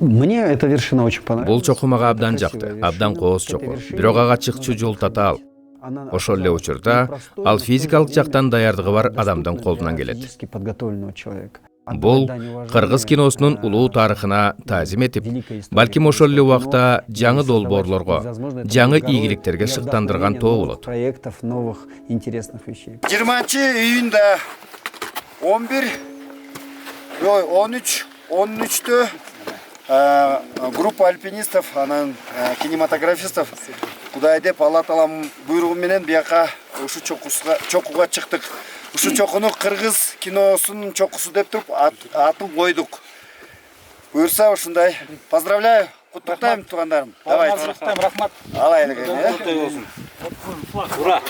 Мне эта вершина очень Бул понравилась. чокуу мага абдан жакты, абдан кооз чокуу. Бирок ага чыкчу жол татаал. Ошол эле учурда ал физикалык жактан даярдыгы бар адамдын колунан келет. Бул кыргыз киносунун улуу тарыхына таазим этип, балким ошол эле убакта жаңы долбоорлорго, жаңы ийгиликтерге шыктандырган тоо болот. 20-июнда 13-тө группа альпинистов, анан кинематографистов Кудай деп Алла Тааланын буйругу менен бияка ушу чокууга чыктык. Ушу чокуну кыргыз киносунун чокусу деп туруп атын койдук. Буюрса ушундай. Поздравляю, куттуктайм туугандарым. Давайте. Рахмат. Алайлык. Ура.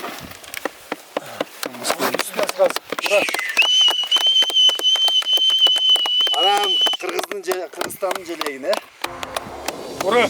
Анан Кыргызстандын желегине. Ура.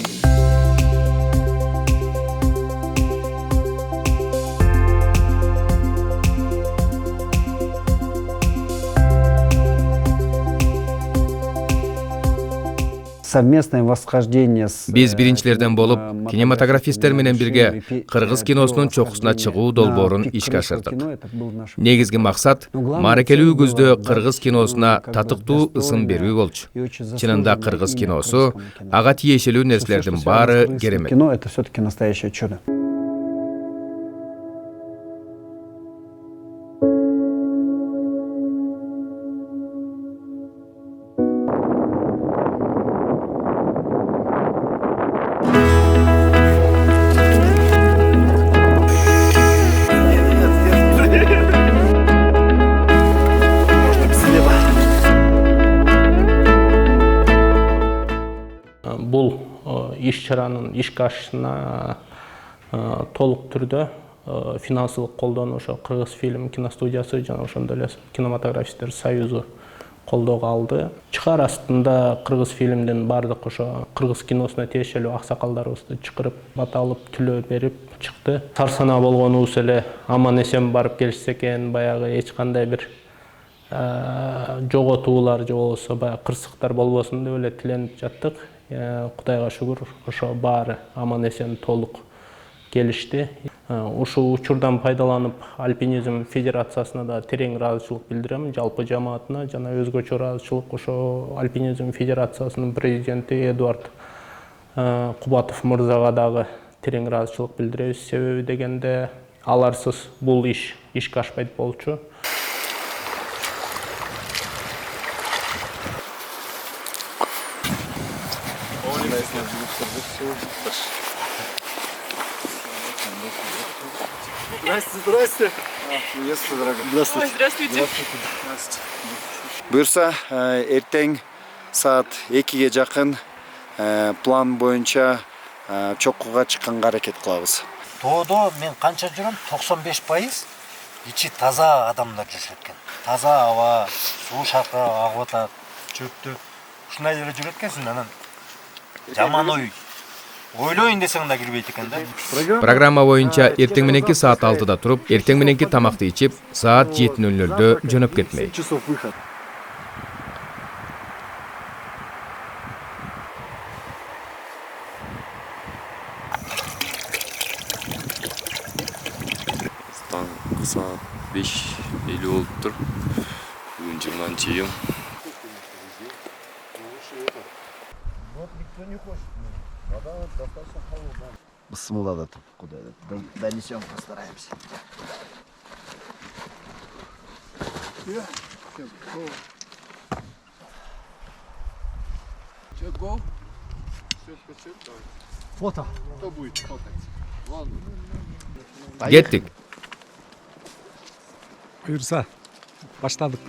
Совместное восхождение с... Биз биринчилерден болуп, кинематографисттер менен бирге кыргыз киносунун чокусуна чыгуу долбоорун ишке ашырдык. Негизги максат мааракелүү күздө кыргыз киносуна татыктуу ысым берүү болчу. Чынында кыргыз киносу ага тиешелүү нерселердин баары керемет. Кино — это все-таки настоящее чудо. Бул иш-чаранын ишке ашышына толук түрдө финансылык колдоону ошо Кыргыз фильм киностудиясы жана ошондой эле кинематографисттер союзу колдоого алды. Чыгар астында Кыргыз фильмдин бардык ошо кыргыз киносуна тиешелүү аксакалдарыбызды чакырып, бата алып, түлөө берип чыкты. Тарсана болгонубуз эле аман эсен барып келишсе экен, баягы эч кандай бир жоготуулар же болбосо баягы кырсыктар болбосун деп эле тиленип жаттык. Кудайга шүгүр, ошо баары аман эсен толук келишти. Ушул учурдан пайдаланып Альпинизм Федерациясына да терең ыраазычылык билдирем, жалпы жамаатына жана өзгөчө ыраазычылык ошо Альпинизм Федерациясынын президенти Эдуард Кубатов мырзага дагы терең ыраазычылык билдиребиз. Себеби дегенде аларсыз бул ишке ашпайт болчу. Здрасте. Приветствую, дорогой. Здравствуйте. Здравствуйте. Буюрса, эртең саат 2-ге жакын план боюнча чокууга чыкканга аракет кылабыз. Тоодо мен канча жүрөм? 95% ичи таза адамдар жүрүшөт экен. Таза аба, суу шаркырап агып атат, чөптү. Ушундай эле жүрөт экенсиң, анан жаман ой. Ойлойн десең да кирбейт экен да. Программа боюнча эртең мененки саат 6-да туруп, эртең мененки тамакты ичип, саат 7:00-дө жөнөп кетмей. Саат 5:50 болуптур. Бүгүн 20-июнь. Бысмылдатып, кудай. Донесем, постараемся. Фото. Кто будет фотать? Кеттик. Буйрса, баштадык.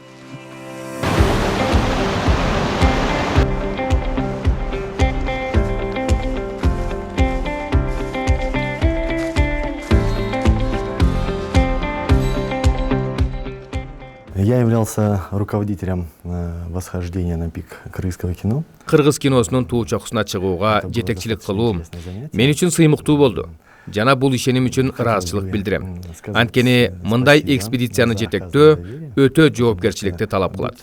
Я являлся руководителем восхождения на пик кыргызского кино. Кыргыз киносунун туу чокусуна чыгууга жетекчилик кылуум мен үчүн сыймыктуу болду. Жана бул ишеним үчүн ыраазычылык билдирем. Анткени мындай экспедицияны жетектөө өтө жоопкерчиликти талап кылат.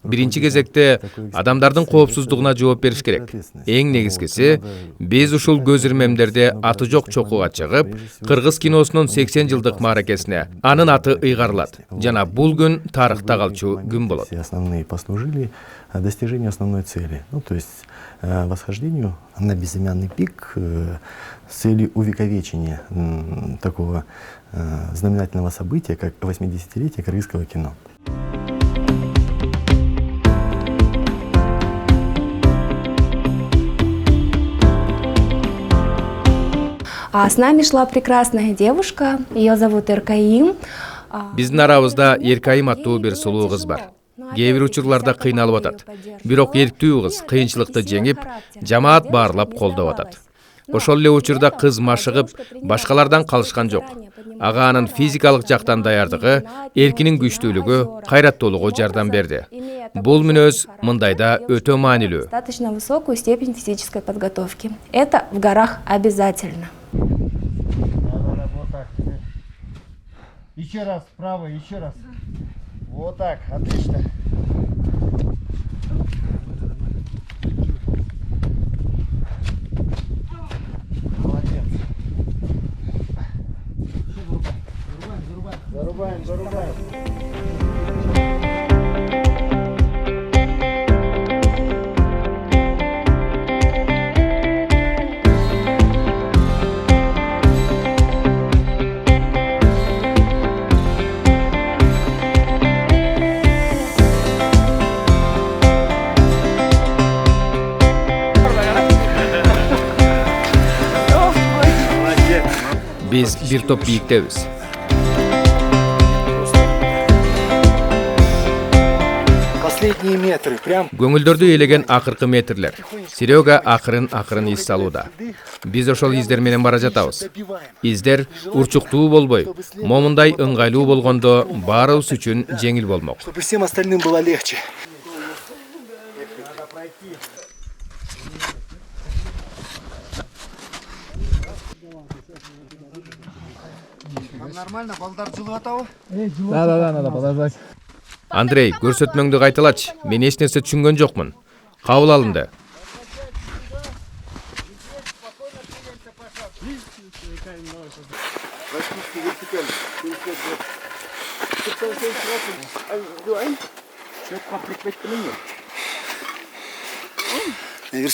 биринчи кезекте адамдардын коопсуздугуна жооп бериш керек. Эң негизгиси, биз ушул көз ирмемдерде аты жок чокуга чыгып, кыргыз киносунун 80 жылдык мааракесине анын аты ыйгарылат. Жана бул күн тарыхта калчу күн болот. Все основные послужили достижению основной цели. Ну, то есть восхождению на безымянный пик с целью увековечения такого знаменательного события, как 80-летие кыргызского кино. А с нами шла прекрасная девушка, ее зовут Эркаим. Биздин арабызда Эркаим аттуу бир сулуу кыз бар. Кээ бир учурларда кыйналып атат. Бирок эрктүү кыз кыйынчылыкты жеңип, жамаат баарлап колдоп атат. Ошол эле учурда кыз машыгып, башкалардан калышкан жок. Ага анын физикалык жактан даярдыгы, эркинин күчтүүлүгү, кайраттуулугу жардам берди. Бул мүнөз мындайда өтө маанилүү. Достаточно высокую степень физической подготовки. Это в горах обязательно. Еще раз, вправо, еще раз. Вот так, отлично. Молодец. Зарубаем. Биз бир топ бийиктебиз. Последние метры, прям. Көңүлдөрдү элеген акыркы метрлер. Серега акырын из салууда. Биз ошол издер менен бара жатабыз. Издер урчуктуу болбой, момундай ыңгайлуу болгондо баарыбыз үчүн жеңил болмок. Чтобы всем остальным было легче. Нормально, балдар жылып атабы? Да, надо подождать. Андрей, көрсөтмөңдү кайталачы. Мен эч нерсе түшүнгөн жокмун. Кабыл алынды.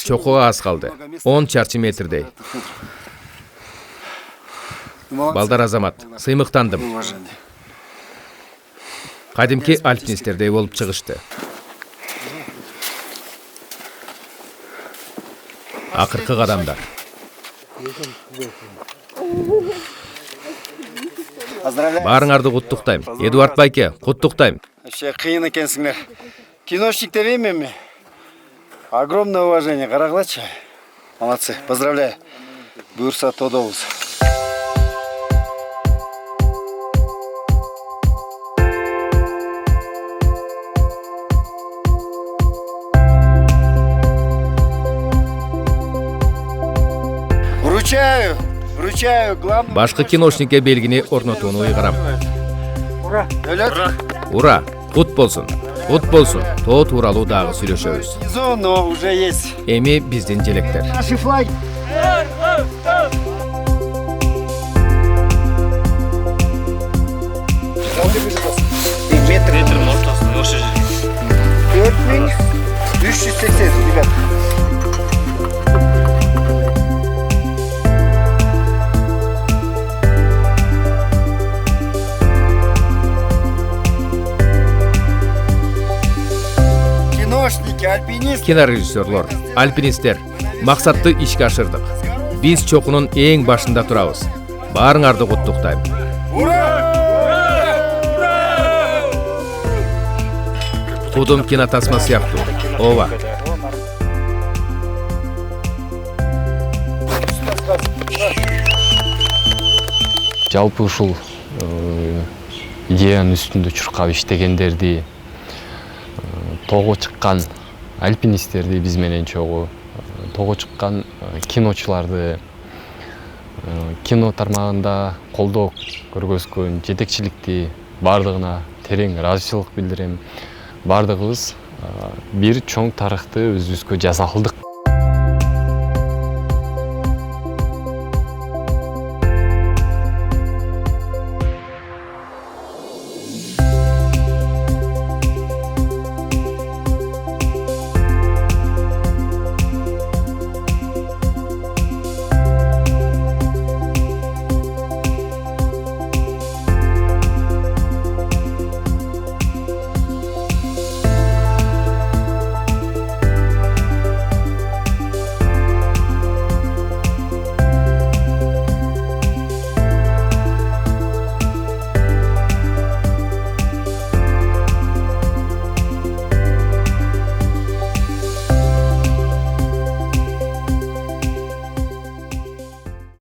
Чокуга аз калды. 10 чарчы метрдей. Балдар азамат, сыймыктандым. Кадимки альпинисттердей болуп чыгышты. Акыркы кадамдар. Баарыңарды куттуктайм. Эдуард байке, куттуктайм. Вообще кыйын экенсиңер. Киношниктер эмеми? Огромное уважение, карагылачы. Молодцы, поздравляю. Буюрса тодобуз. Вручаю главному. Башкы киношникке белгини орнотууну уйгарам. Ура! Ура! Кут болсун. Кут болсун. Тоо тууралуу дагы сүйлөшөбүз. Но уже есть. Эми биздин желектер. Наши флаги. Метрдің ортасында осы жер. 4380, ребят. Киношники, альпинисты. Кинорежиссерлор, альпинисттер, максатты ишке ашырдык. Биз чокунун эң башында турабыз. Баарыңарды куттуктайм. Кудум кинотасма сыяктуу. Ооба. Жалпы ушул идеянын үстүндө чуркап иштегендерди, тоого чыккан альпинисттерди биз менен чогуу, тоого чыккан киночуларды, кино тармагында колдоо көргөзгөн жетекчиликти бардыгына терең ыраазычылык билдирем. Бардыгыбыз бир чоң тарыхты өзүбүзгө жаза алдык.